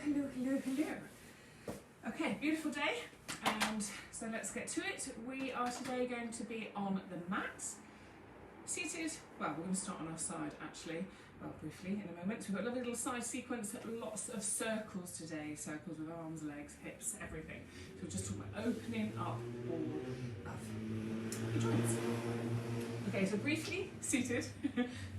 hello, hello, hello. Okay, beautiful day, and so let's get to it. We are today going to be on the mat, seated. Well, we're going to start on our side actually, well, briefly in a moment. We've got a lovely little side sequence, lots of circles today, circles with arms, legs, hips, everything. So we're just talking about opening up all of your joints. Okay, so briefly seated.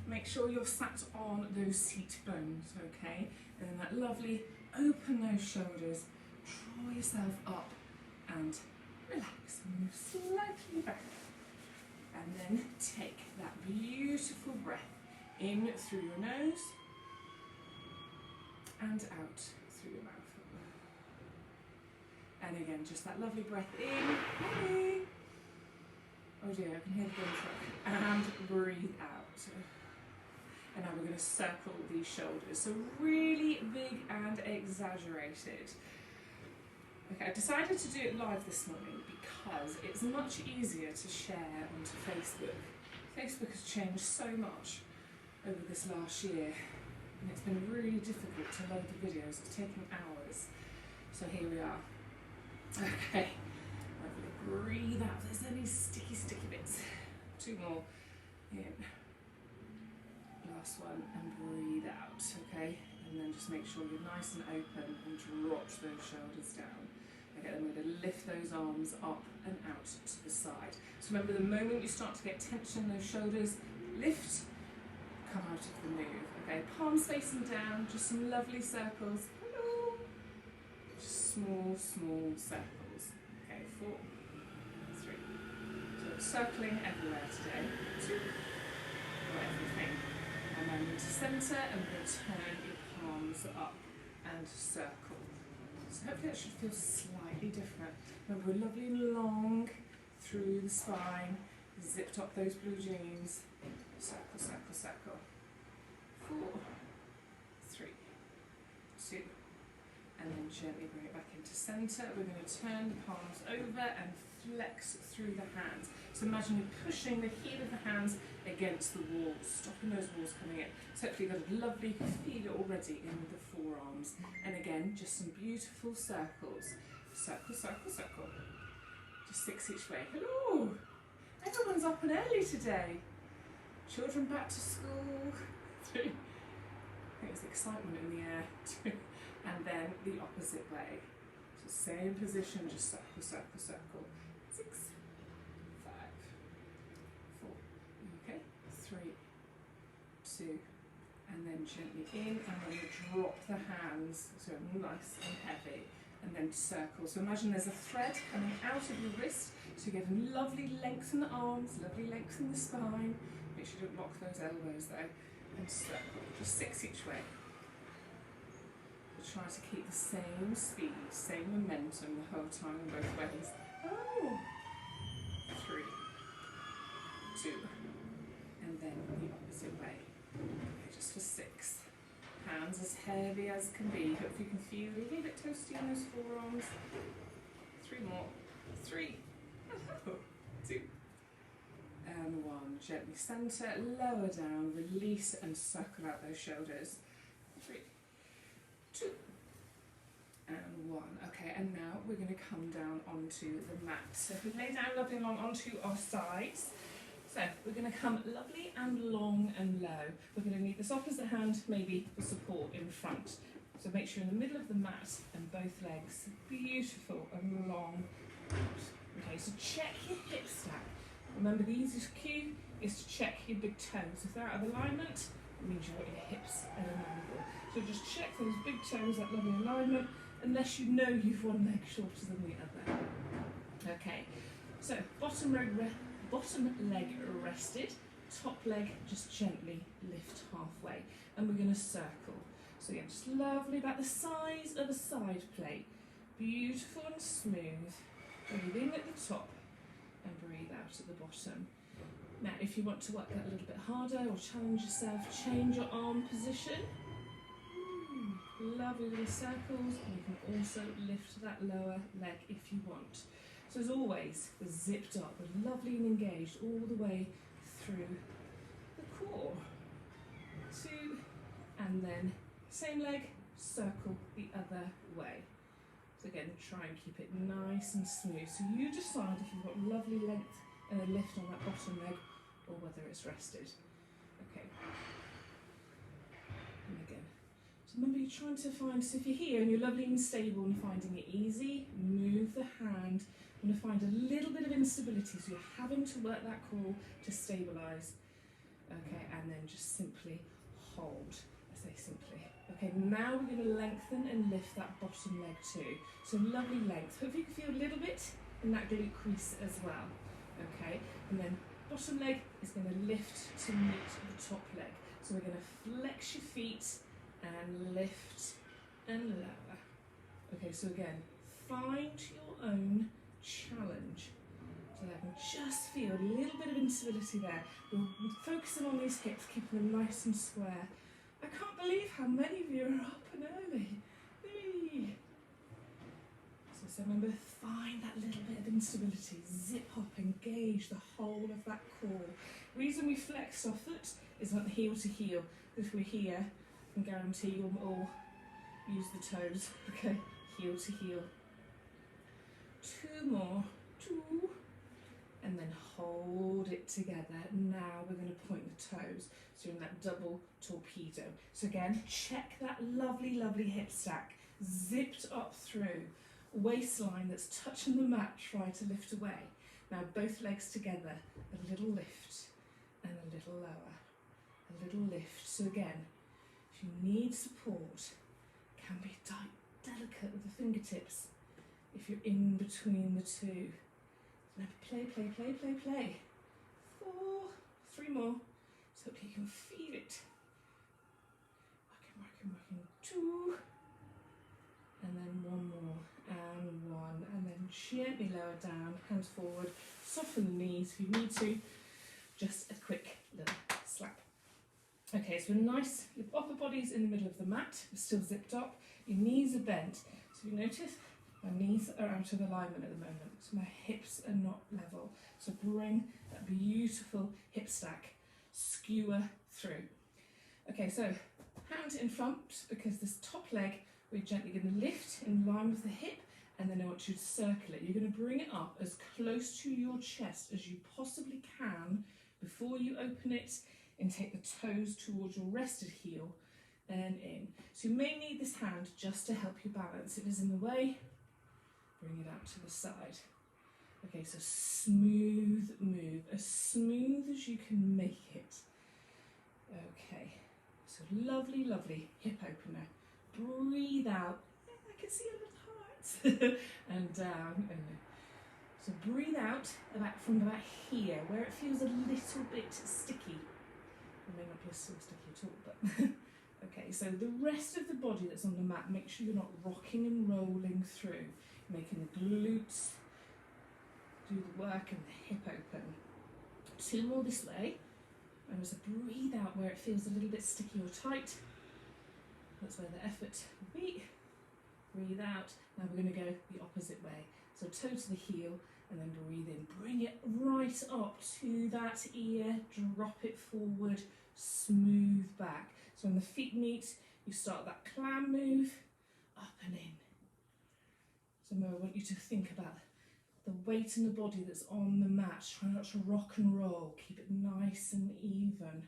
Make sure you're sat on those seat bones, okay? And then that lovely, open those shoulders, draw yourself up and relax. Move slightly back. And then take that beautiful breath in through your nose and out through your mouth. And again, just that lovely breath in. Oh dear, I can hear the drum truck. And breathe out. And now we're going to circle these shoulders. So really big and exaggerated. Okay, I decided to do it live this morning because it's much easier to share onto Facebook. Facebook has changed so much over this last year, and it's been really difficult to load the videos. It's taken hours. So here we are. Okay. Breathe out. If there's any sticky bits. Two more. In. Last one, and breathe out. Okay, and then just make sure you're nice and open and drop those shoulders down. Okay, then we're going to lift those arms up and out to the side. So remember, the moment you start to get tension in those shoulders, lift, come out of the move. Okay, palms facing down, just some lovely circles. Hello. Just small circles. Okay, 4, 3. So circling everywhere today. 2. Everything. And then into centre, and we're going to turn your palms up and circle. So hopefully that should feel slightly different. Remember, we're lovely and long through the spine, zipped up those blue jeans. Circle, circle, circle. 4, 3, 2. And then gently bring it back into centre. We're going to turn the palms over and flex through the hands. So imagine you're pushing the heel of the hands against the walls, stopping those walls coming in. So hopefully you've got a lovely feel already in the forearms. And again, just some beautiful circles. Circle, circle, circle. Just 6 each way. Hello! Everyone's up and early today. Children back to school. 3. I think it's excitement in the air. 2. And then the opposite way. So same position, just circle, circle, circle. 6, 5, 4. Okay, 3, 2, and then gently in, and then you drop the hands, so nice and heavy, and then circle. So imagine there's a thread coming out of your wrist, so you get a lovely length in the arms, lovely length in the spine. Make sure you don't lock those elbows though, and circle. Just 6 each way. Try to keep the same speed, same momentum the whole time in both ways. Oh! 3, 2, and then the opposite way. Okay, just for 6. Hands as heavy as can be. Hopefully you can feel a little bit toasty in those forearms. 3 more. 3, 2, and 1. Gently centre, lower down, release and circle out those shoulders. 3, 2, and 1. Okay, and now we're going to come down onto the mat. So if we lay down lovely and long onto our sides, so we're going to come lovely and long and low. We're going to need this opposite hand maybe for support in front. So make sure in the middle of the mat and both legs, beautiful and long out. Okay, so check your hip stack. Remember, the easiest cue is to check your big toes. If they're out of alignment, it means you want your hips at an angle. So just check those big toes, that lovely alignment, unless you know you've one leg shorter than the other. Okay, so bottom leg rested, top leg just gently lift halfway, and we're going to circle. So again, just lovely, about the size of a side plate, beautiful and smooth. Breathe in at the top and breathe out at the bottom. Now, if you want to work that a little bit harder or challenge yourself, change your arm position. Lovely little circles, and you can also lift that lower leg if you want. So as always, we're zipped up, we're lovely and engaged all the way through the core. 2, and then same leg, circle the other way. So again, try and keep it nice and smooth. So you decide if you've got lovely length and a lift on that bottom leg or whether it's rested. Okay. And again. So remember, you're trying to find, so if you're here and you're lovely and stable and finding it easy, move the hand. I'm going to find a little bit of instability, so you're having to work that core to stabilise. Okay, and then just simply hold. I say simply. Okay, now we're going to lengthen and lift that bottom leg too. So lovely length. Hope you can feel a little bit in that glute crease as well. Okay, and then bottom leg is going to lift to meet the top leg. So we're going to flex your feet and lift and lower. Okay, so again, find your own challenge. So I can just feel a little bit of instability there. We're focusing on these hips, keeping them nice and square. I can't believe how many of you are up and early. Whee! So remember, find that little bit of instability. Zip up, engage the whole of that core. The reason we flex our foot is not heel to heel. If we're here, I can guarantee you'll all use the toes. Okay, heel to heel. 2 more. 2. And then hold it together. Now we're going to point the toes. So in that double torpedo. So again, check that lovely, lovely hip stack. Zipped up through. Waistline that's touching the mat, try to lift away. Now both legs together. A little lift and a little lower. A little lift. So again, if you need support, can be delicate with the fingertips. If you're in between the two. Now play, play, play, play, play. 4, 3 more. So you can feel it. Working, working, working. 2. And then 1 more. And 1. And then gently lower down. Hands forward. Soften the knees if you need to. Just a quick little slap. Okay, so nice. Your upper body's in the middle of the mat. We're still zipped up. Your knees are bent. So you notice my knees are out of alignment at the moment, so my hips are not level. So bring that beautiful hip stack, skewer through. Okay, so hand in front, because this top leg, we're gently going to lift in line with the hip, and then I want you to circle it. You're going to bring it up as close to your chest as you possibly can before you open it, and take the toes towards your rested heel and in. So you may need this hand just to help you balance. If it's in the way, bring it out to the side. Okay, so smooth move, as smooth as you can make it. Okay, so lovely, lovely hip opener. Breathe out. I can see a little heart. And down. So breathe out from about here, where it feels a little bit sticky. It may not be so sticky at all, but okay, so the rest of the body that's on the mat, make sure you're not rocking and rolling through. Making the glutes do the work and the hip open. 2 more this way. And just breathe out where it feels a little bit sticky or tight. That's where the effort will be. Breathe out. Now we're going to go the opposite way. So toe to the heel and then breathe in. Bring it right up to that ear. Drop it forward. Smooth back. So when the feet meet, you start that clam move. Up and in. So I want you to think about the weight in the body that's on the mat. Try not to rock and roll. Keep it nice and even.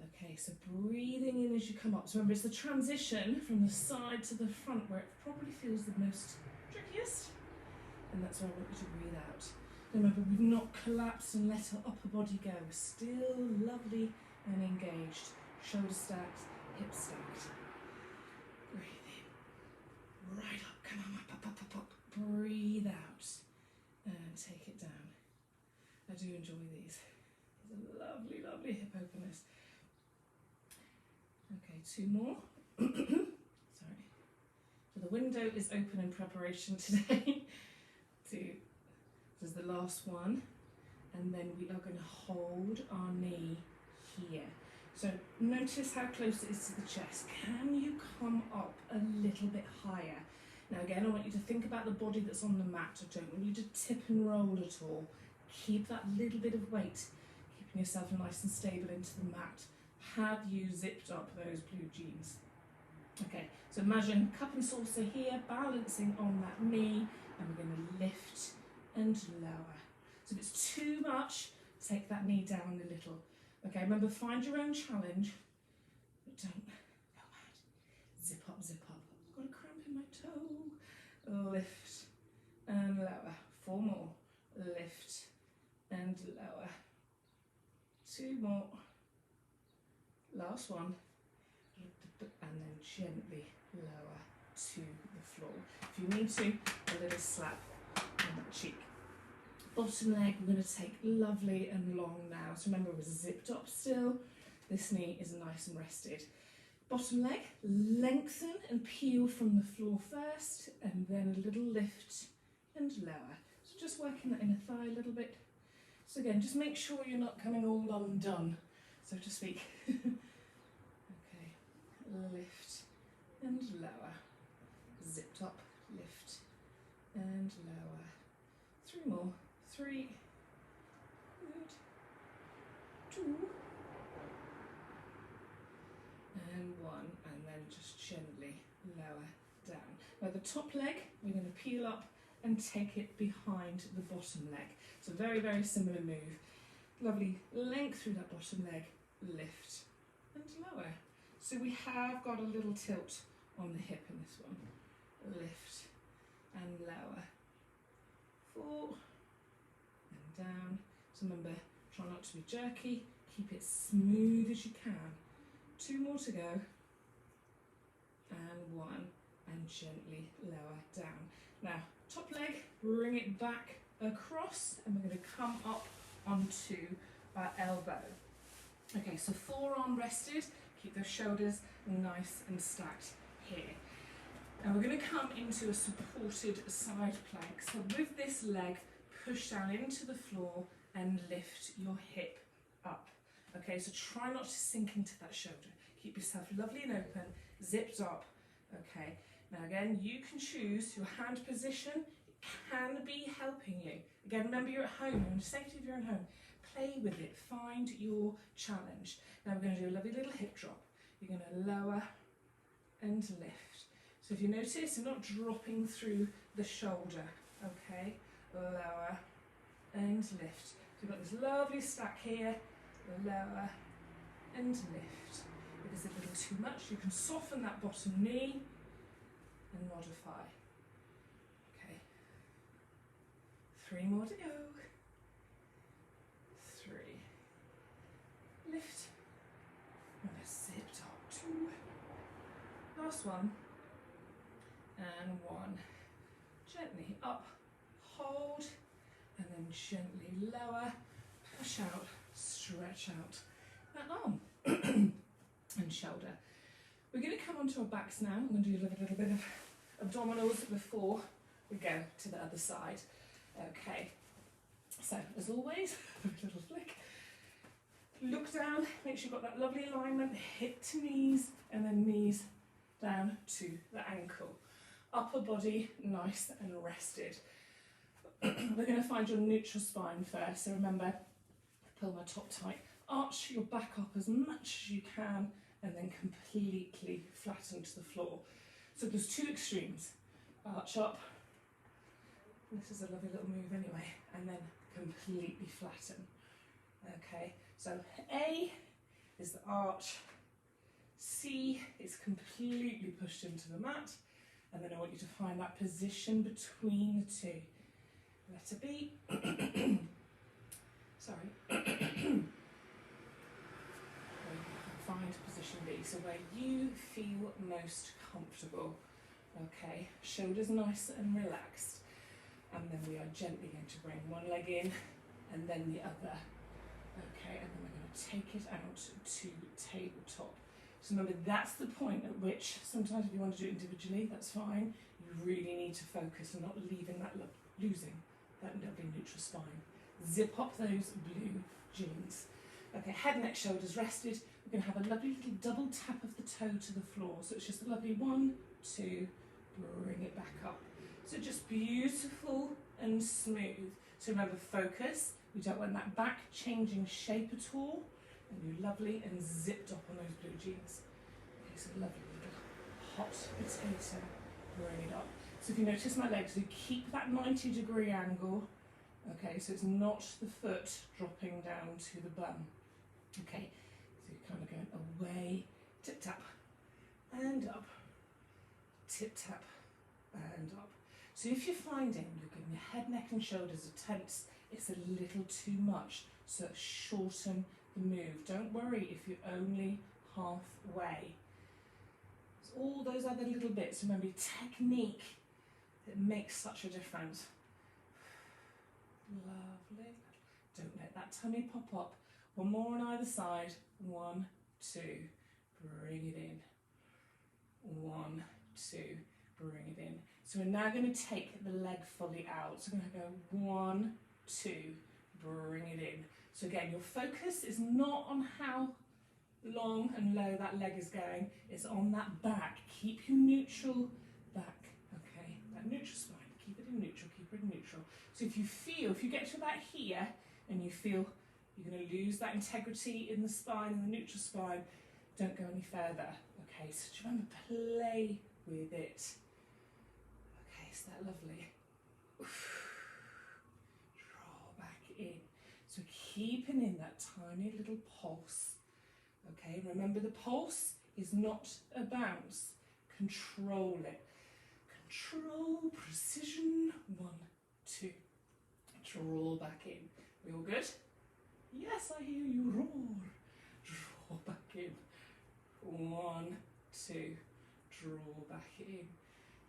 Okay, so breathing in as you come up. So remember, it's the transition from the side to the front where it probably feels the most trickiest. And that's where I want you to breathe out. Remember, we've not collapsed and let our upper body go. We're still lovely and engaged. Shoulder stacked, hips stacked. Breathe in. Right up. Come on, up, up, up, up, up. Breathe out and take it down. I do enjoy these. These are lovely, lovely hip openers. Okay, 2 more. Sorry. So the window is open in preparation today. This is the last one. And then we are going to hold our knee here. So notice how close it is to the chest. Can you come up a little bit higher? Now again, I want you to think about the body that's on the mat. I don't want you to tip and roll at all. Keep that little bit of weight, keeping yourself nice and stable into the mat. Have you zipped up those blue jeans? Okay, so imagine cup and saucer here, balancing on that knee, and we're going to lift and lower. So if it's too much, take that knee down a little. Okay, remember, find your own challenge, but don't go mad. Zip up, zip up. I've got a cramp in my toe. Lift and lower. 4 more. Lift and lower. 2 more. Last one. And then gently lower to the floor. If you need to, a little slap on that cheek. Bottom leg, we're going to take lovely and long now. So remember, we're zipped up still. This knee is nice and rested. Bottom leg, lengthen and peel from the floor first, and then a little lift and lower. So just working that inner thigh a little bit. So again, just make sure you're not coming all undone, so to speak. Okay, lift and lower. Zipped up, lift and lower. 3 more. 3, good, 2, and 1, and then just gently lower down. Now the top leg, we're going to peel up and take it behind the bottom leg. So very, very similar move. Lovely length through that bottom leg, lift and lower. So we have got a little tilt on the hip in this one. Lift and lower. 4, down. So remember, try not to be jerky, keep it smooth as you can. 2 more to go. And 1, and gently lower down. Now, top leg, bring it back across, and we're going to come up onto our elbow. Okay, so forearm rested, keep those shoulders nice and stacked here. Now we're going to come into a supported side plank. So with this leg, push down into the floor and lift your hip up. Okay, so try not to sink into that shoulder. Keep yourself lovely and open, zipped up. Okay, now again, you can choose your hand position. It can be helping you. Again, remember, you're at home, you're in the safety of your own home. Play with it, find your challenge. Now we're going to do a lovely little hip drop. You're going to lower and lift. So if you notice, I'm not dropping through the shoulder. Okay, lower and lift. So we've got this lovely stack here, lower and lift. If it's a little too much, you can soften that bottom knee and modify. Okay, 3 more to go. 3, lift, and a zipped up, 2, last one, and 1, gently up, hold, and then gently lower, push out, stretch out that arm and shoulder. We're going to come onto our backs now. I'm going to do a little bit of abdominals before we go to the other side. Okay, so as always, a little flick. Look down, make sure you've got that lovely alignment, hip to knees, and then knees down to the ankle. Upper body nice and rested. We're going to find your neutral spine first. So remember, pull my top tight, arch your back up as much as you can, and then completely flatten to the floor. So there's 2 extremes. Arch up. This is a lovely little move anyway. And then completely flatten. Okay, so A is the arch. C is completely pushed into the mat. And then I want you to find that position between the 2. Letter B. Sorry. Find position B, so where you feel most comfortable. Okay, shoulders nice and relaxed. And then we are gently going to bring one leg in and then the other. Okay, and then we're going to take it out to tabletop. So remember, that's the point at which, sometimes if you want to do it individually, that's fine. You really need to focus on not losing that lovely neutral spine. Zip up those blue jeans. Okay, head, neck, shoulders rested. We're going to have a lovely little double tap of the toe to the floor. So it's just a lovely 1, 2, bring it back up. So just beautiful and smooth. So remember, focus. We don't want that back changing shape at all. And you're lovely and zipped up on those blue jeans. Okay, so lovely little hot potato. Bring it up. So if you notice my legs, we keep that 90-degree angle. Okay, so it's not the foot dropping down to the bum. Okay, so you're kind of going away, tip tap, and up, tip tap, and up. So if you're finding you're getting your head, neck and shoulders are tense, it's a little too much, so shorten the move. Don't worry if you're only halfway. It's all those other little bits, remember technique, that makes such a difference. Lovely. Don't let that tummy pop up. One more on either side. 1, 2, bring it in. 1, 2, bring it in. So we're now going to take the leg fully out. So we're going to go 1, 2, bring it in. So again, your focus is not on how long and low that leg is going, it's on that back. Keep your neutral back, okay? That neutral spine, keep it in neutral, keep it in neutral. So if you get to about here and you feel you're going to lose that integrity in the spine, in the neutral spine, don't go any further, okay? So do you remember, play with it. Okay, is that lovely? Draw back in. So keeping in that tiny little pulse. Okay, remember the pulse is not a bounce. Control it. Control, precision. 1, 2. Draw back in. We all good? Yes, I hear you roar. Draw back in. 1, 2. Draw back in.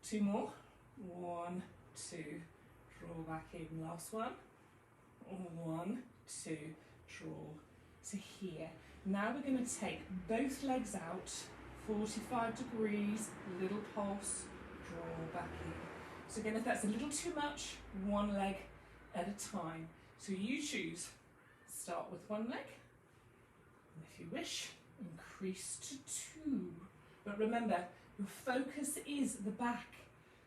2 more. 1, 2. Draw back in. Last one. 1, 2. Draw to here. Now we're going to take both legs out, 45 degrees, little pulse, draw back in. So again, if that's a little too much, one leg at a time. So you choose, start with one leg, and if you wish, increase to 2. But remember, your focus is the back.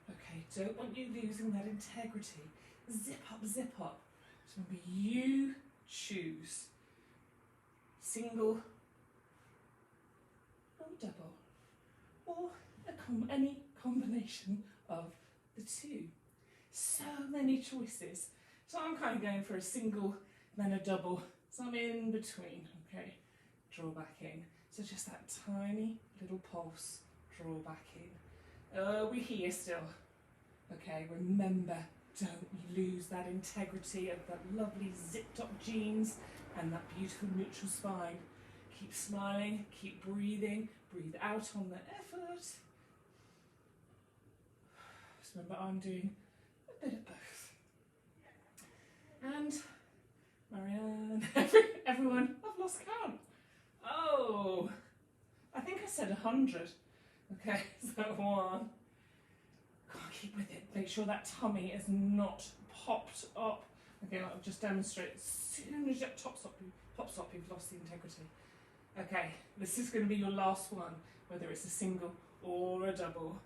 Okay, don't want you losing that integrity. Zip up, zip up. So remember, you choose. Single or double, or any combination of the two. So many choices. So I'm kind of going for a single, then a double. So I'm in between, okay? Draw back in. So just that tiny little pulse, draw back in. We're here still. Okay, remember, don't lose that integrity of that lovely zipped up jeans and that beautiful neutral spine. Keep smiling, keep breathing, breathe out on the effort. So remember, I'm doing a bit of both. And Marianne, everyone, I've lost count. Oh, I think I said 100. Okay, so 1. Can't keep with it. Make sure that tummy is not popped up. Okay, I'll just demonstrate. As soon as it pops up, you've lost the integrity. Okay, this is going to be your last one, whether it's a single or a double.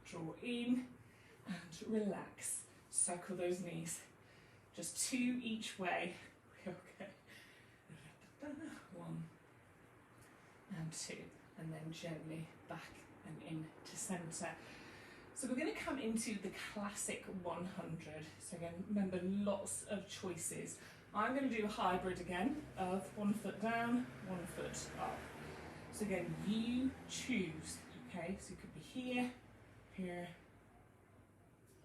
Draw in and relax. Circle those knees. Just 2 each way. Okay. 1 and 2, and then gently back and into centre. So we're going to come into the classic 100. So again, remember, lots of choices. I'm going to do a hybrid again of 1 foot down, 1 foot up. So again, you choose, okay? So it could be here, here,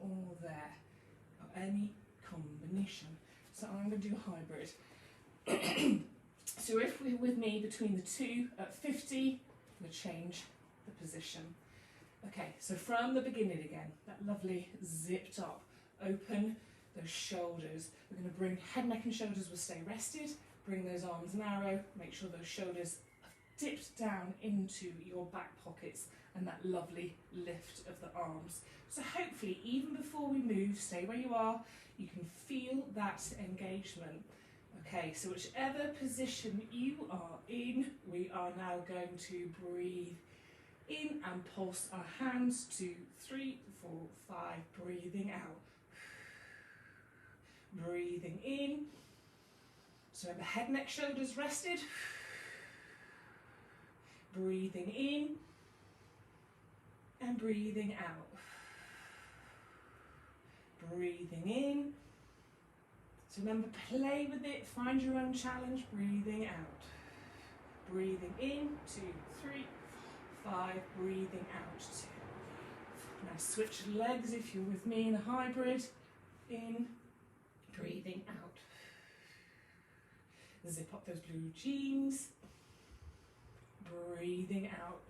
or there, or any combination. So I'm going to do a hybrid. So if we're with me between the 2 at 50, we'll change the position. Okay, so from the beginning again, that lovely zipped up, open those shoulders. We're going to bring head, neck and shoulders will stay rested. Bring those arms narrow, make sure those shoulders have dipped down into your back pockets and that lovely lift of the arms. So hopefully, even before we move, stay where you are, you can feel that engagement. Okay, so whichever position you are in, we are now going to breathe in and pulse our hands. 2, 3, 4, 5, breathing out. Breathing in. So remember, head, neck, shoulders rested. Breathing in and breathing out. Breathing in. So remember, play with it, find your own challenge, breathing out. Breathing in, 2, 3, 4, 5, breathing out, 2. Now switch legs if you're with me in a hybrid. In, breathing out. Zip up those blue jeans. Breathing out.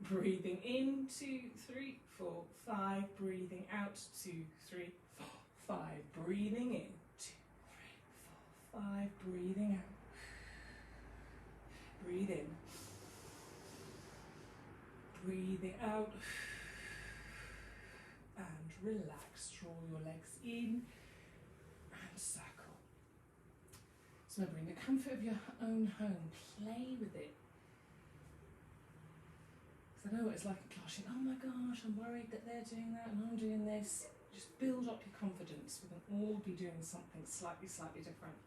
Breathing in, 2, 3, 4, 5. Breathing out, 2, 3, 4, 5. Breathing in, 2, 3, 4, 5. Breathing out. Breathe in. Breathing out. And relax. Draw your legs in and circle. So remember, in the comfort of your own home, play with it. Because I know what it's like at class. Oh my gosh, I'm worried that they're doing that and I'm doing this. Just build up your confidence. We can all be doing something slightly different.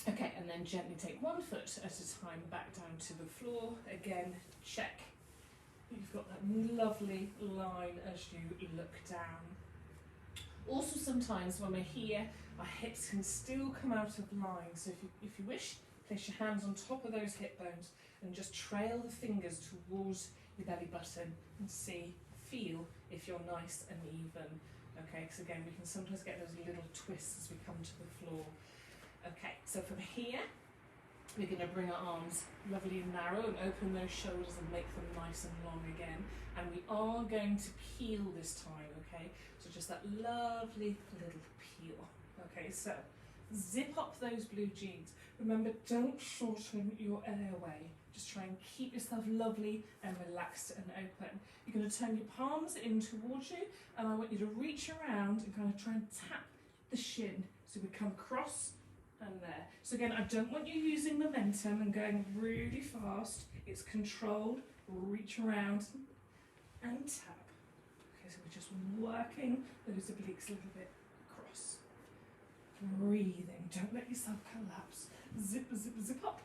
Okay, and then gently take one foot at a time back down to the floor. Again, check. You've got that lovely line as you look down. Also, sometimes when we're here, our hips can still come out of line. So if you wish, place your hands on top of those hip bones and just trail the fingers towards your belly button and feel if you're nice and even. Okay, because again, we can sometimes get those little twists as we come to the floor. Okay, so from here, we're going to bring our arms lovely and narrow and open those shoulders and make them nice and long again. And we are going to peel this time, okay? So just that lovely little peel. Okay, so zip up those blue jeans. Remember, don't shorten your airway. Just try and keep yourself lovely and relaxed and open. You're going to turn your palms in towards you, and I want you to reach around and kind of try and tap the shin. So we come across and there. So again, I don't want you using momentum and going really fast. It's controlled. Reach around and tap. Okay, so we're just working those obliques a little bit across. Breathing. Don't let yourself collapse. Zip, zip, zip up.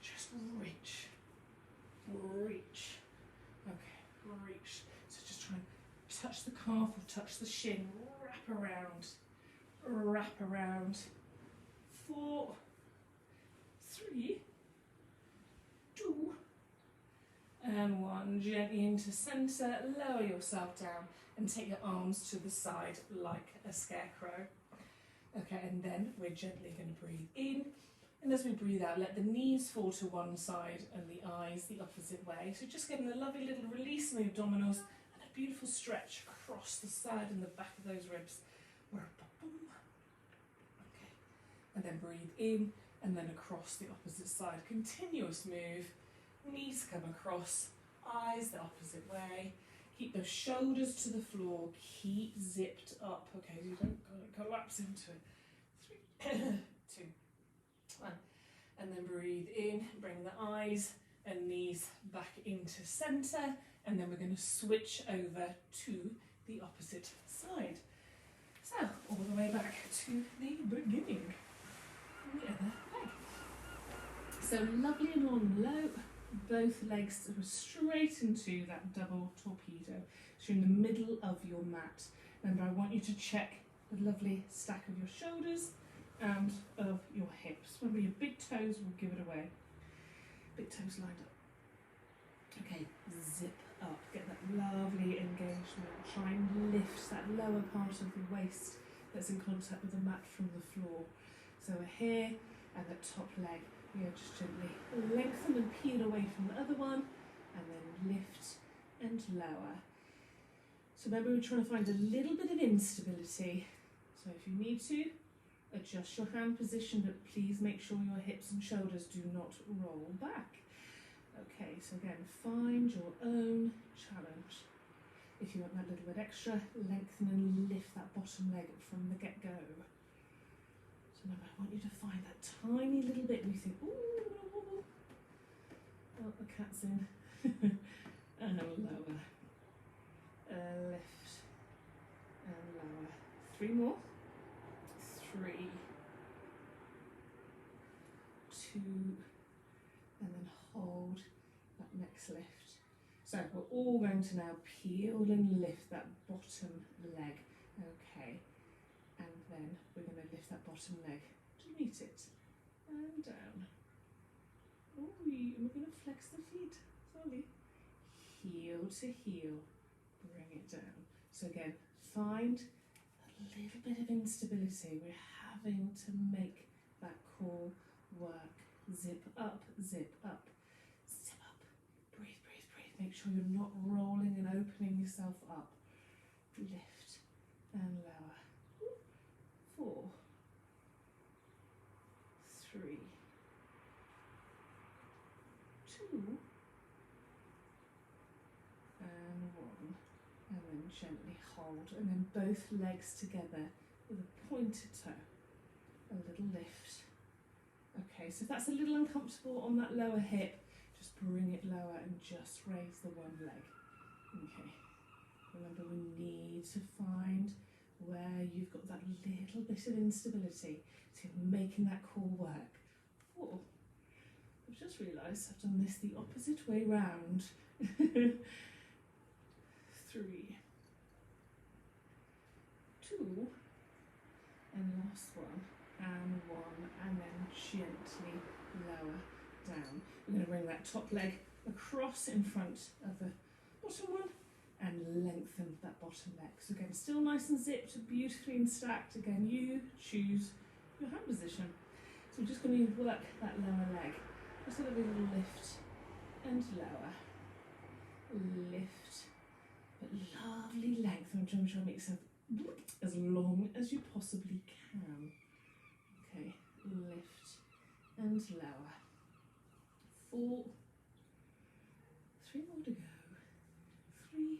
Just reach. Reach. Okay, reach. So just try and touch the calf or touch the shin. Wrap around. 4, 3, 2, and 1. Gently into centre, lower yourself down and take your arms to the side like a scarecrow. Okay, and then we're gently going to breathe in, and as we breathe out, let the knees fall to one side and the eyes the opposite way. So just getting a lovely little release in the abdominals and a beautiful stretch across the side and the back of those ribs. Okay, and then breathe in and then across the opposite side. Continuous move, knees come across, eyes the opposite way. Keep those shoulders to the floor, keep zipped up, okay, so you don't collapse into it. 3, 2, 1, and then breathe in, bring the eyes and knees back into centre, and then we're going to switch over to the opposite side. So, all the way back to the beginning. And the other leg. So lovely and on low, both legs are straight into that double torpedo. So you're in the middle of your mat. Remember, I want you to check the lovely stack of your shoulders and of your hips. Remember, your big toes will give it away. Big toes lined up. Okay, zip up, get that lovely engagement. Try and lift that lower part of the waist that's in contact with the mat from the floor. So we're here, and the top leg, we are just gently lengthen and peel away from the other one, and then lift and lower. So remember, we're trying to find a little bit of instability. So if you need to, adjust your hand position, but please make sure your hips and shoulders do not roll back. Okay, so again, find your own challenge. If you want that little bit extra, lengthen and lift that bottom leg from the get-go. So remember, I want you to find that tiny little bit and you think, ooh, oh, the cat's in. And a lower. Lift and lower. 3 more. 3, 2, 2, and then hold that next lift. So we're all going to now peel and lift that bottom leg, okay, and then we're going to lift that bottom leg to meet it, and down. Oh, and we're going to flex the feet, slowly, heel to heel, bring it down. So again, find a little bit of instability. We're having to make that core work. Zip up, zip up, zip up. Breathe, breathe, breathe. Make sure you're not rolling and opening yourself up. Lift and lower. 4, 3, 2, and 1. And then gently hold. And then both legs together with a pointed toe. A little lift. Okay, so if that's a little uncomfortable on that lower hip, just bring it lower and just raise the one leg. Okay, remember we need to find where you've got that little bit of instability, so you're making that core work. 4, I've just realised I've done this the opposite way round. 3, 2, and last one. And 1, and then gently lower down. We're going to bring that top leg across in front of the bottom one and lengthen that bottom leg. So again, still nice and zipped, beautifully and stacked. Again, you choose your hand position. So we're just going to work that lower leg. Just a little lift and lower. Lift, but lovely length. I'm trying to make yourself as long as you possibly can. Okay, lift and lower. 4, 3 more to go. 3,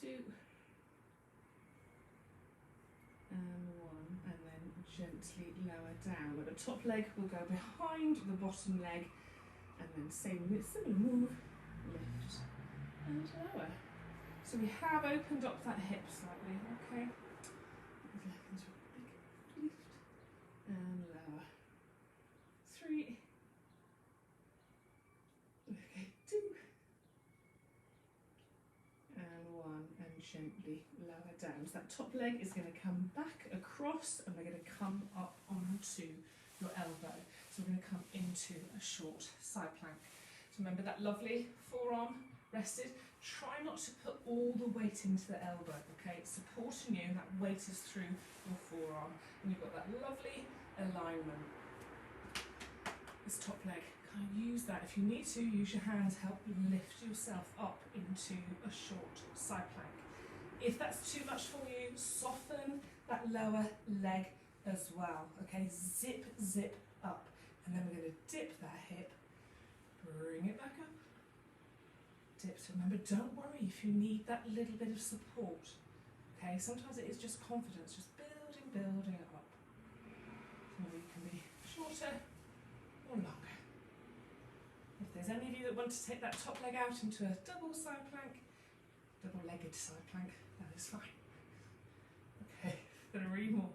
2, and 1, and then gently lower down. But the top leg will go behind the bottom leg, and then similar move, lift and lower. So we have opened up that hip slightly, okay? Lift and lower. 3, okay, 2, and 1, and gently lower down. So that top leg is going to come back across, and we're going to come up onto your elbow. So we're going to come into a short side plank. So remember that lovely forearm rested. Try not to put all the weight into the elbow, okay? It's supporting you, and that weight is through your forearm. And you've got that lovely alignment. This top leg, kind of use that. If you need to, use your hands, help lift yourself up into a short side plank. If that's too much for you, soften that lower leg as well, okay? Zip, zip up. And then we're going to dip that hip, bring it back up. Dip. So remember, don't worry if you need that little bit of support, okay? Sometimes it is just confidence, just building it up. So it can be shorter or longer. If there's any of you that want to take that top leg out into a double side plank, double-legged side plank, that is fine. Okay, 3 more.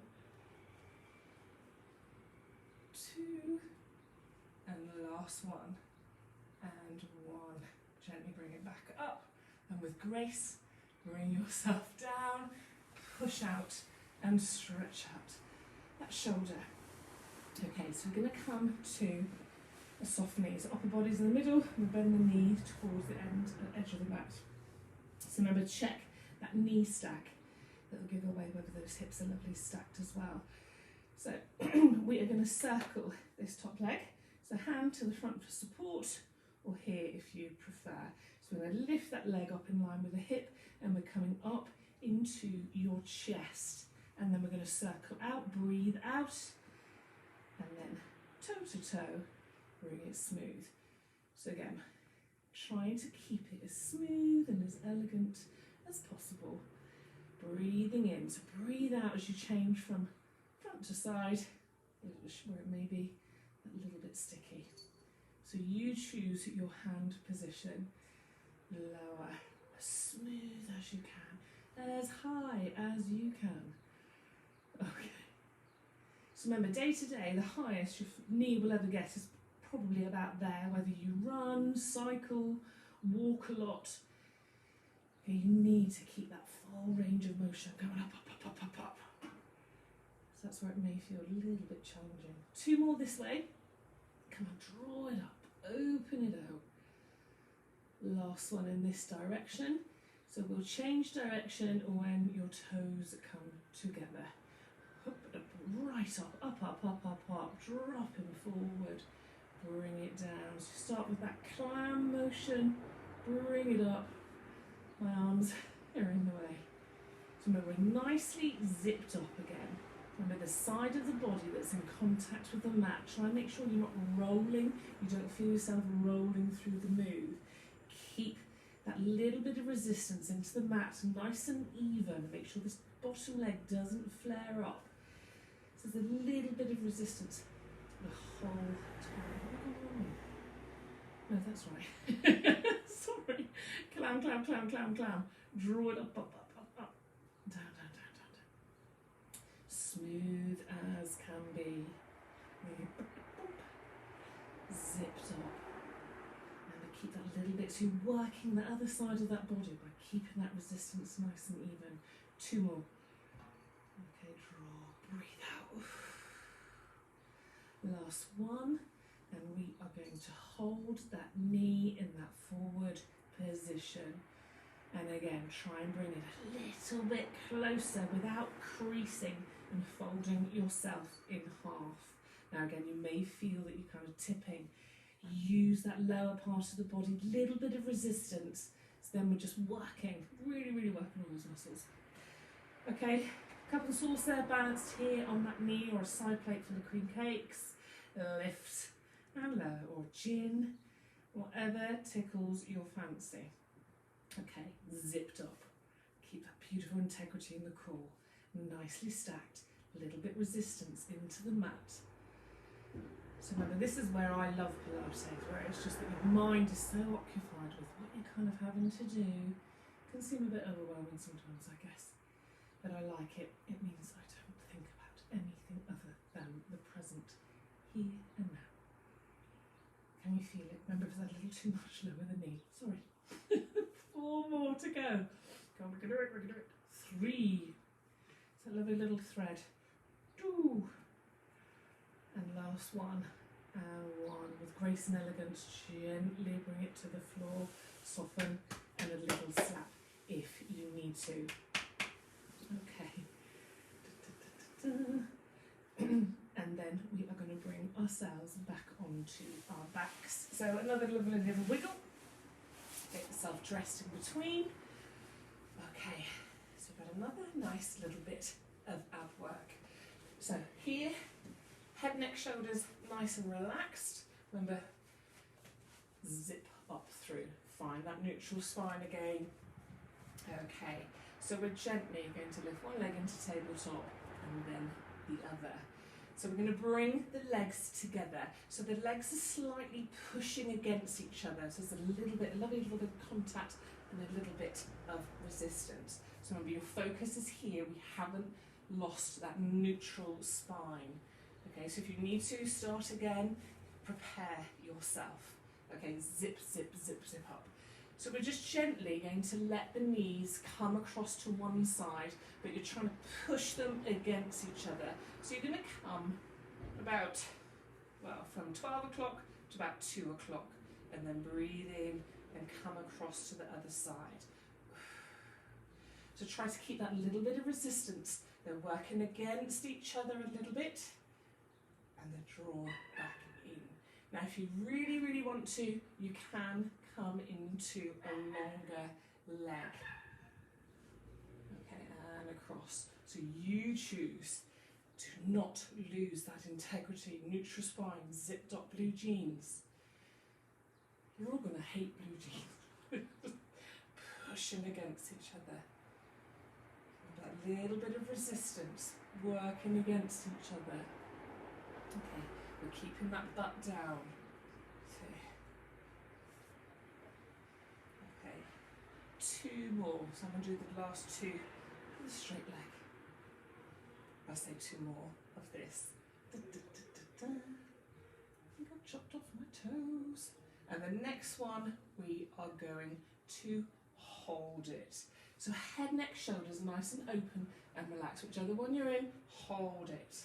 2, and the last one, and 1. Gently bring it back up, and with grace, bring yourself down, push out, and stretch out that shoulder. Okay, so we're going to come to a soft knee. So upper body's in the middle, and bend the knee towards the edge of the mat. So remember, check that knee stack. That will give away whether those hips are lovely stacked as well. So we are going to circle this top leg. So hand to the front for support, or here if you prefer. So we're going to lift that leg up in line with the hip, and we're coming up into your chest. And then we're going to circle out, breathe out, and then toe to toe, bring it smooth. So again, trying to keep it as smooth and as elegant as possible. Breathing in, so breathe out as you change from front to side, where it may be a little bit sticky. So you choose your hand position. Lower, as smooth as you can, as high as you can. Okay. So remember, day to day, the highest your knee will ever get is probably about there, whether you run, cycle, walk a lot. Okay, you need to keep that full range of motion going up, up, up, up, up, up. So that's where it may feel a little bit challenging. 2 more this way. Come on, draw it up, open it out. Last one in this direction. So we'll change direction when your toes come together. Up, up, right up, up, up, up, up, up, dropping forward. Bring it down. So start with that clam motion, bring it up. My arms are in the way. So remember, we're nicely zipped up again. Remember the side of the body that's in contact with the mat. Try and make sure you're not rolling. You don't feel yourself rolling through the move. Keep that little bit of resistance into the mat, nice and even. Make sure this bottom leg doesn't flare up. So there's a little bit of resistance the whole time. No, that's right. Sorry. Clam, clam, clam, clam, clam. Draw it up, up, up, up, up. Down, down, down, down, down. Smooth as can be. Zipped up. And keep that little bit. So you're working the other side of that body by keeping that resistance nice and even. 2 more. Okay, draw, breathe out. Last one. And we are going to hold that knee in that forward position. And again, try and bring it a little bit closer without creasing and folding yourself in half. Now again, you may feel that you're kind of tipping. Use that lower part of the body, little bit of resistance. So then we're just working, really, really working on those muscles. Okay, cup and sauce there, balanced here on that knee or a side plate for the cream cakes. Lift and low, or gin, whatever tickles your fancy. Okay, zipped up. Keep that beautiful integrity in the core. Nicely stacked, a little bit resistance into the mat. So remember, this is where I love Pilates, where it's just that your mind is so occupied with what you're kind of having to do. It can seem a bit overwhelming sometimes, I guess. But I like it. It means I don't think about anything other than the present, here and now. Can you feel it? Remember, if it's a little too much, lower the knee. Sorry. 4 more to go. Come on, we can do it, we can do it. 3. It's a lovely little thread. 2. And last one. And 1. With grace and elegance, gently bring it to the floor. Soften and a little slap if you need to. Okay. And then we are going to bring ourselves back onto our backs. So another lovely little wiggle. Get yourself dressed in between. Okay, so we've got another nice little bit of ab work. So here, head, neck, shoulders, nice and relaxed. Remember, zip up through. Find that neutral spine again. Okay, so we're gently going to lift one leg into tabletop and then the other. So we're going to bring the legs together. So the legs are slightly pushing against each other. So there's a lovely little bit of contact and a little bit of resistance. So remember, your focus is here. We haven't lost that neutral spine. Okay, so if you need to start again, prepare yourself. Okay, zip, zip, zip, zip up. So we're just gently going to let the knees come across to one side, but you're trying to push them against each other. So you're going to come about, well, from 12 o'clock to about 2 o'clock, and then breathe in and come across to the other side. So try to keep that little bit of resistance. They're working against each other a little bit, and then draw back in. Now, if you really, really want to, you can come into a longer leg. Okay, and across. So you choose to not lose that integrity. Neutral spine, zipped up blue jeans. You're all going to hate blue jeans. Pushing against each other. That little bit of resistance, working against each other. Okay, we're keeping that butt down. Okay, 2 more. So I'm going to do the last 2 with a straight leg. I say 2 more of this. I think I've chopped off my toes. And the next one, we are going to hold it. So head, neck, shoulders nice and open and relaxed. Whichever one you're in, hold it.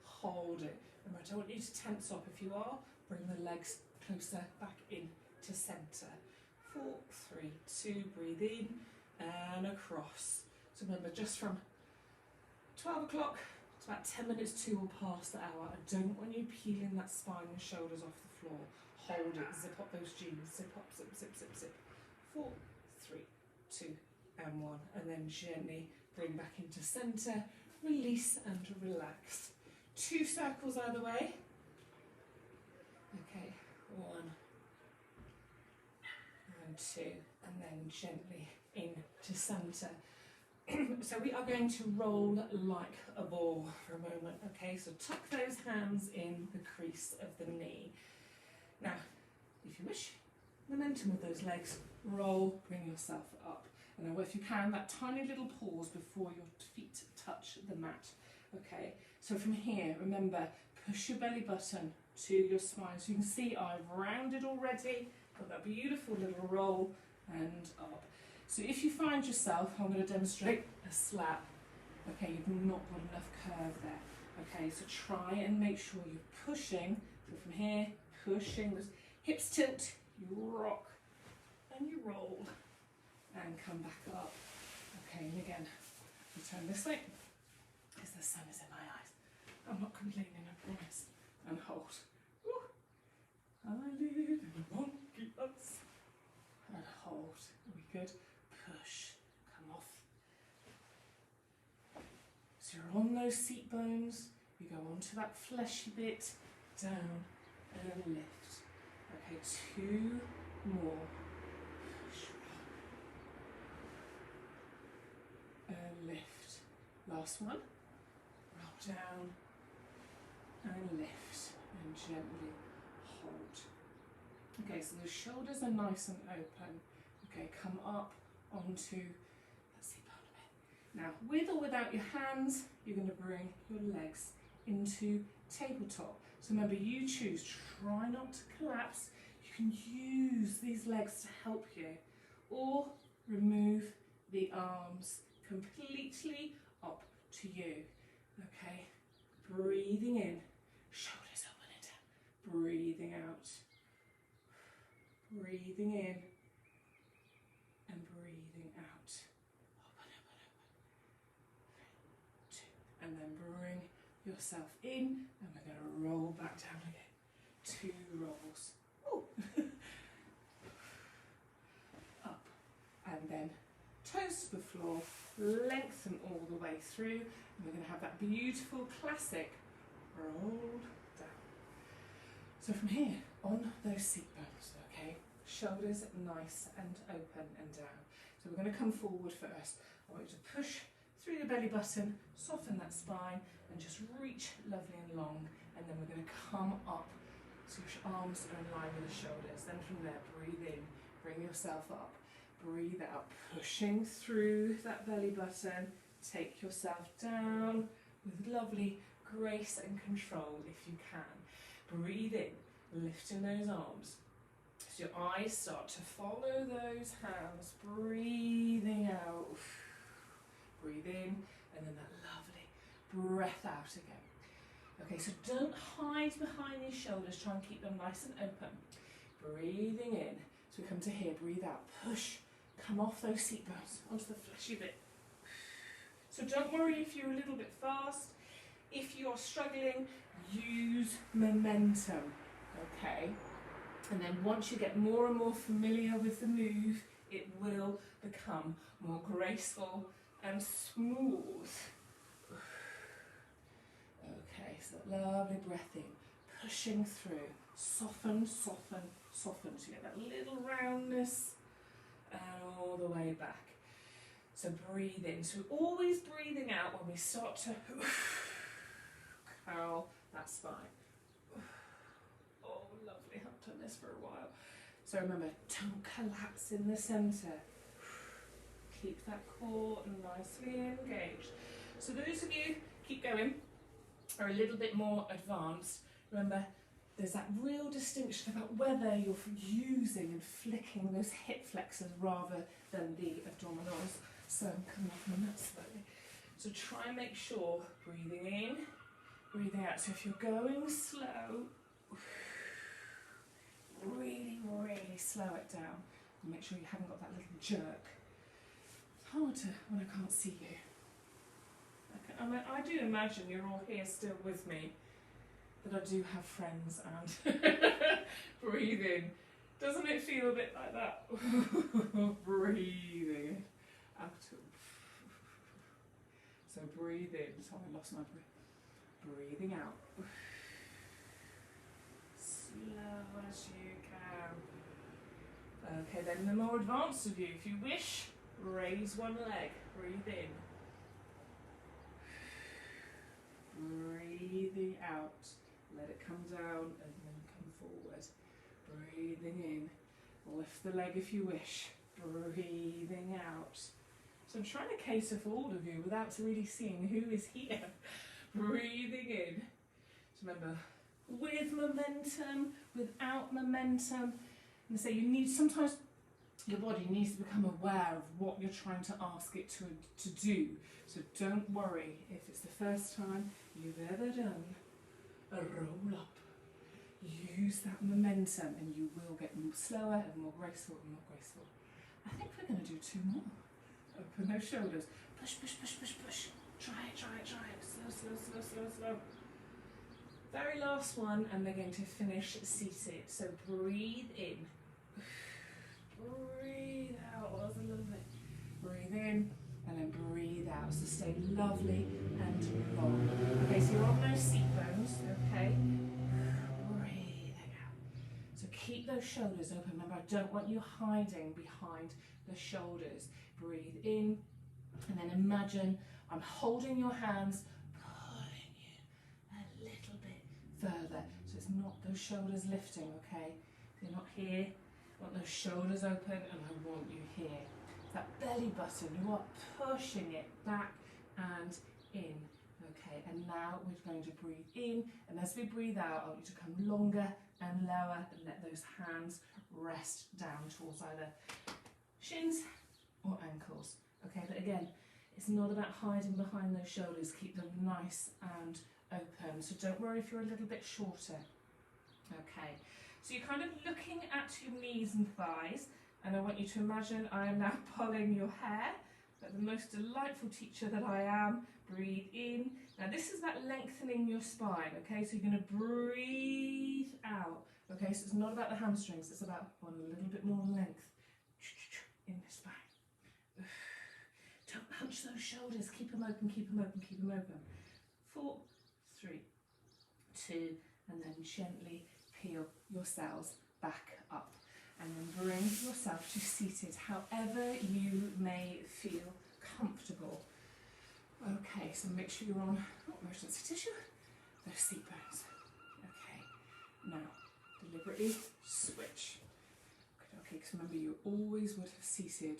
Hold it. Remember, I don't want you to tense up. If you are, bring the legs closer back in to centre. 4, 3, 2, breathe in and across. So remember, just from 12 o'clock to about 10 minutes to or past the hour. I don't want you peeling that spine and shoulders off the floor. Hold it, zip up those jeans, zip up, zip, zip, zip, zip. 4, 3, 2, and 1. And then gently bring back into centre, release and relax. 2 circles either way. Okay, 1 and 2, and then gently into centre. So we are going to roll like a ball for a moment, okay? So tuck those hands in the crease of the knee. Now, if you wish, momentum with those legs, roll, bring yourself up. And now if you can, that tiny little pause before your feet touch the mat, okay? So from here, remember, push your belly button to your spine. So you can see I've rounded already, got that beautiful little roll and up. So if you find yourself, I'm going to demonstrate a slap, okay, you've not got enough curve there, okay, so try and make sure you're pushing, so from here, pushing, those hips tilt, you rock, and you roll, and come back up, okay, and again, we turn this way, because the sun is in my eyes, I'm not complaining, I promise, and hold, woo. I live in a monkey house, and hold, are we good? Push, come off. So you're on those seat bones, you go onto that fleshy bit, down and lift. Okay, 2 more. Push, and lift. Last one. Roll down and lift and gently hold. Okay, so the shoulders are nice and open. Okay, come up onto that seat bone a bit. Now, with or without your hands, you're going to bring your legs into tabletop. So remember, you choose, try not to collapse. You can use these legs to help you, or remove the arms completely up to you. Okay, breathing in, shoulders open and down, breathing out, breathing in, and breathing out. Open, open, open. 3, 2, and then bring yourself in, and we're going to roll back down again. 2 rolls. Ooh. Up, and then toes to the floor, lengthen all the way through, and we're going to have that beautiful classic rolled down. So from here, on those seat bones, okay? Shoulders nice and open and down. So we're going to come forward first. I want you to push through the belly button, soften that spine, and just reach lovely and long. And then we're going to come up so your arms are in line with the shoulders. Then from there, breathe in, bring yourself up. Breathe out, pushing through that belly button. Take yourself down with lovely grace and control if you can. Breathe in, lifting those arms. So your eyes start to follow those hands, breathing out. Breathe in, and then that lovely breath out again. Okay, so don't hide behind these shoulders, try and keep them nice and open. Breathing in, so we come to here, breathe out, push, come off those seat bones, onto the fleshy bit. So don't worry if you're a little bit fast. If you're struggling, use momentum, okay? And then once you get more and more familiar with the move, it will become more graceful and smooth. Okay, so lovely breath in, pushing through, soften, soften, soften. So you get that little roundness and all the way back. So breathe in. So we're always breathing out when we start to curl that spine. Oh, lovely. I've done this for a while. So remember, don't collapse in the centre. Keep that core nicely engaged. So those of you, keep going. are a little bit more advanced. Remember, there's that real distinction about whether you're using and flicking those hip flexors rather than the abdominals. So I'm coming off my mat slowly. So try and make sure, breathing in, breathing out. So if you're going slow, really, really slow it down. And make sure you haven't got that little jerk. It's hard to when I can't see you. I do imagine you're all here still with me, that I do have friends and breathing. Doesn't it feel a bit like that? Breathing out. So breathe in. Sorry, I lost my breath. Breathing out. Slow as you can. Okay, then the more advanced of you, if you wish, raise one leg. Breathe in. Breathing out. Let it come down and then come forward. Breathing in. Lift the leg if you wish. Breathing out. So I'm trying to cater for all of you without really seeing who is here. Breathing in. So remember, with momentum, without momentum. And say you need, sometimes your body needs to become aware of what you're trying to ask it to do. So don't worry if it's the first time you've ever done a roll up. Use that momentum and you will get slower and more graceful and more graceful. I think we're going to do 2 more. Open those shoulders. Push, push, push, push, push. Try it, try it, try it. Slow, slow, slow, slow, slow. Very last one, and we're going to finish seated. So breathe in. Breathe out. That was a little bit. Breathe in and then breathe out. So stay lovely and long. Okay, so you're on those seat bones. Okay. Breathing out. So keep those shoulders open. Remember, I don't want you hiding behind the shoulders. Breathe in and then imagine I'm holding your hands, pulling you a little bit further. So it's not those shoulders lifting, okay? You're not here. I want those shoulders open and I want you here. That belly button, you are pushing it back and in. Okay, and now we're going to breathe in, and as we breathe out, I want you to come longer and lower and let those hands rest down towards either shins or ankles. Okay, but again, it's not about hiding behind those shoulders. Keep them nice and open. So don't worry if you're a little bit shorter. Okay, so you're kind of looking at your knees and thighs, and I want you to imagine I am now pulling your hair. Like the most delightful teacher that I am. Breathe in. Now this is about lengthening your spine, okay? So you're going to breathe out. Okay, so it's not about the hamstrings, it's about one a little bit more length in the spine. Don't hunch those shoulders. Keep them open, keep them open, keep them open. 4, 3, 2, and then gently peel yourselves back up. And then bring yourself to seated, however you may feel comfortable. Okay, so make sure you're on emergency tissue, those seat bones. Okay, now deliberately switch. Okay, because remember you always would have seated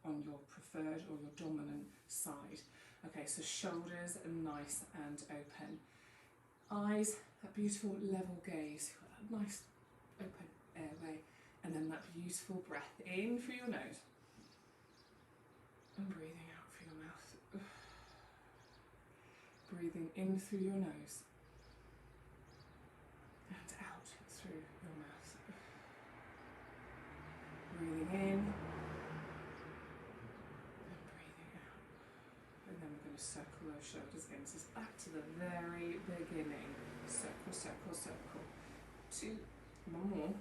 on your preferred or your dominant side. Okay, so shoulders are nice and open. Eyes, that beautiful level gaze, that nice open airway, and then that beautiful breath in through your nose and breathing out through your mouth. Breathing in through your nose and out through your mouth. Breathing in and breathing out. And then we're going to circle those shoulders again. So it's back to the very beginning. Circle, circle, circle. 2, 1 more.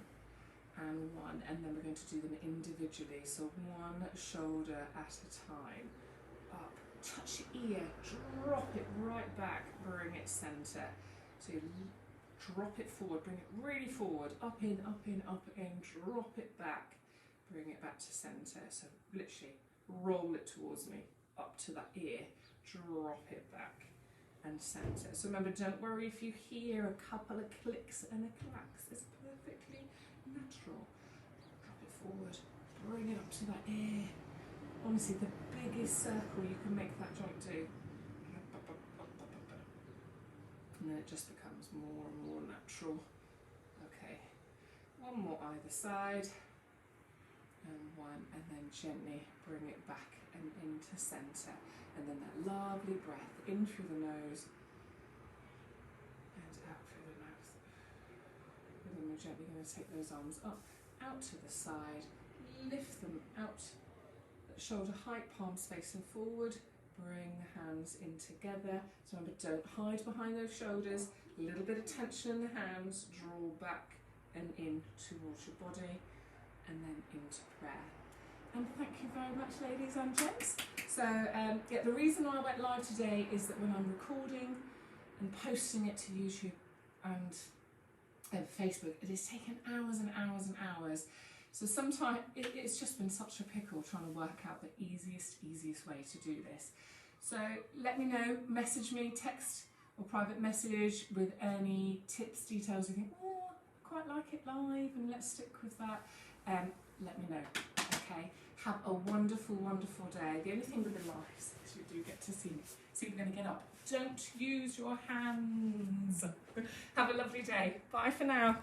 And 1, and then we're going to do them individually. So 1 shoulder at a time. Up, touch your ear, drop it right back, bring it centre. So you drop it forward, bring it really forward, up in, up in, up in, drop it back, bring it back to centre. So literally roll it towards me, up to that ear, drop it back and centre. So remember, don't worry if you hear a couple of clicks and a clacks, it's perfectly natural. Drop it forward, bring it up to that ear. Honestly, the biggest circle you can make that joint do. and then it just becomes more and more natural. Okay, one more either side, and one, and then gently bring it back and into centre, and then that lovely breath in through the nose and out through the mouth. And then we're gently going to take those arms up, out to the side, lift them out, shoulder height, palms facing forward, bring the hands in together. So remember, don't hide behind those shoulders, a little bit of tension in the hands, draw back and in towards your body, and then into prayer. And thank you very much, ladies and gents. So yeah, the reason I went live today is that when I'm recording and posting it to YouTube and Facebook, it has taken hours and hours and hours. So sometimes it's just been such a pickle trying to work out the easiest way to do this. So let me know, message me, text or private message with any tips, details you think, oh, I quite like it live and let's stick with that. Let me know, okay? Have a wonderful, wonderful day. The only thing with the lives is you do get to see me. See, we're going to get up. Don't use your hands. Have a lovely day. Bye for now.